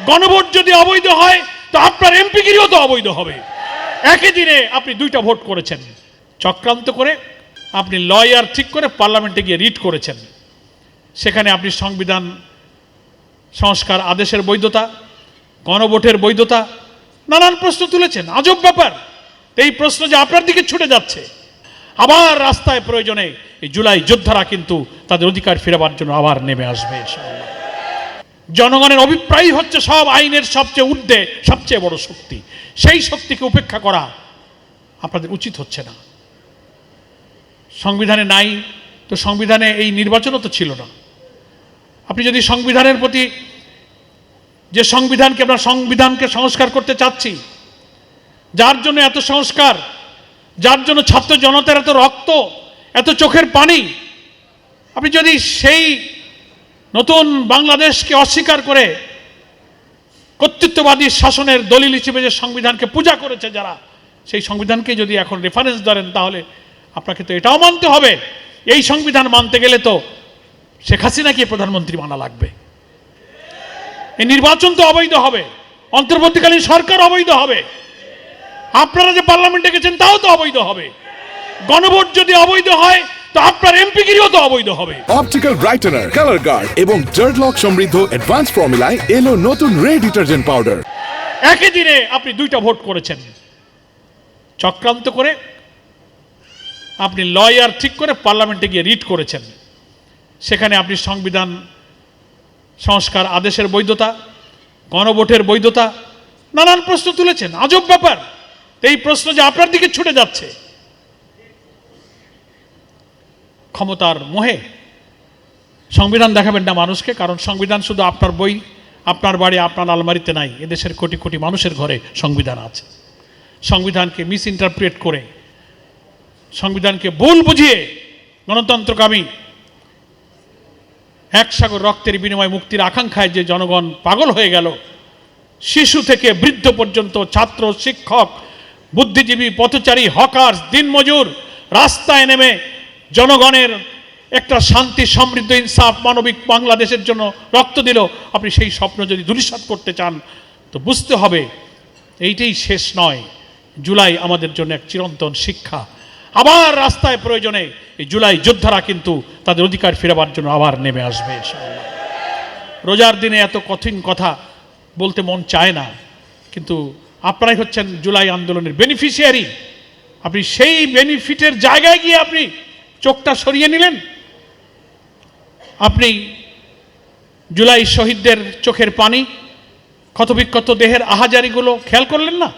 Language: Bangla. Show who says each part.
Speaker 1: গণভোট যদি অবৈধ হয় তো আপনার এমপিগিরিও তো অবৈধ হবে। একই দিনে আপনি 2টা ভোট করেছেন, চক্রান্ত করে আপনি লয়ার ঠিক করে পার্লামেন্টে গিয়ে রিট করেছেন। সেখানে আপনি সংবিধান সংস্কার আদেশের বৈধতা, গণভোটের বৈধতা, নানান প্রশ্ন তুলেছেন। আজব ব্যাপার, এই প্রশ্ন যে আপনার দিকে ছুটে যাচ্ছে। আবার রাস্তায় প্রয়োজনে এই জুলাই যোদ্ধারা কিন্তু তাদের অধিকার ফেরাবার জন্য আবার নেমে আসবে ইনশাআল্লাহ। জনগণের অভিপ্রায় হচ্ছে সব আইনের সবচেয়ে ঊর্ধ্বে সবচেয়ে বড় শক্তি। সেই শক্তিকে উপেক্ষা করা আপনাদের উচিত হচ্ছে না। সংবিধানে নাই তো সংবিধানে এই নির্বাচনও তো ছিল না। আপনি যদি সংবিধানের প্রতি, যে সংবিধানকে আমরা সংবিধানকে সংস্কার করতে চাচ্ছি, যার জন্য এত সংস্কার, যার জন্য ছাত্র জনতার এত রক্ত, এত চোখের পানি, আপনি যদি সেই নতুন বাংলাদেশকে অস্বীকার করে কর্তৃত্ববাদী শাসনের দলিল হিসেবে যে সংবিধানকে পূজা করেছে যারা, সেই সংবিধানকে যদি এখন রেফারেন্স ধরেন, তাহলে আপনাকে তো এটাও মানতে হবে, এই সংবিধান মানতে গেলে তো শেখ হাসিনাকে প্রধানমন্ত্রী মানা লাগবে। এই নির্বাচন তো অবৈধ হবে, অন্তর্বর্তীকালীন সরকার অবৈধ হবে, আপনারা যে পার্লামেন্টে গেছেন তাও তো অবৈধ হবে। গণভোট যদি অবৈধ হয় তো আপনার এমপিগিরিও তো অবৈধ হবে।
Speaker 2: অপটিক্যাল ব্রাইটেনার, কালার গার্ড এবং ডার্ট লক সমৃদ্ধ অ্যাডভান্স ফর্মুলায় এলো নতুন রে ডিটারজেন্ট পাউডার।
Speaker 1: একই দিনে আপনি 2টা ভোট করেছেন, চক্রান্ত করে আপনি লয়ার ঠিক করে পার্লামেন্টে গিয়ে রিট করেছেন। সেখানে আপনি সংবিধান সংস্কার আদেশের বৈধতা, গণভোটের বৈধতা, নানান প্রশ্ন তুলেছেন। আজব ব্যাপার, এই প্রশ্ন যে আপনার দিকে ছুটে যাচ্ছে। ক্ষমতার মোহে সংবিধান দেখাবেন না মানুষকে, কারণ সংবিধান শুধু আপনার বই, আপনার বাড়ি, আপনার আলমারিতে নাই। এদেশের কোটি কোটি মানুষের ঘরে সংবিধান আছে। সংবিধানকে মিস ইন্টারপ্রেট করে, সংবিধানকে ভুল বুঝিয়ে গণতন্ত্রকামী এক সাগর রক্তের বিনিময়ে মুক্তির আকাঙ্ক্ষায় যে জনগণ পাগল হয়ে গেল, শিশু থেকে বৃদ্ধ পর্যন্ত, ছাত্র, শিক্ষক, বুদ্ধিজীবী, পথচারী, হকার, দিনমজুর রাস্তায় নেমে জনগণের একটা শান্তি, সমৃদ্ধ, ইনসাফ, মানবিক বাংলাদেশের জন্য রক্ত দিল। আপনি সেই স্বপ্ন যদি ধূলিসাৎ করতে চান তো বুঝতে হবে এইটাই শেষ নয়। জুলাই আমাদের জন্য এক চিরন্তন শিক্ষা। আবার রাস্তায় প্রয়োজনে এই জুলাই যোদ্ধারা কিন্তু তাদের অধিকার ফেরাবার জন্য আবার নেমে আসবে ইনশাআল্লাহ। রোজার দিনে এত কঠিন কথা বলতে মন চায় না, কিন্তু আপনারাই হচ্ছেন জুলাই আন্দোলনের বেনিফিশিয়ারি। আপনি সেই বেনিফিটের জায়গায় গিয়ে আপনি চোখটা সরিয়ে নিলেন। আপনি জুলাই শহীদদের চোখের পানি, ক্ষতবিক্ষত দেহের আহাজারিগুলো খেয়াল করলেন না।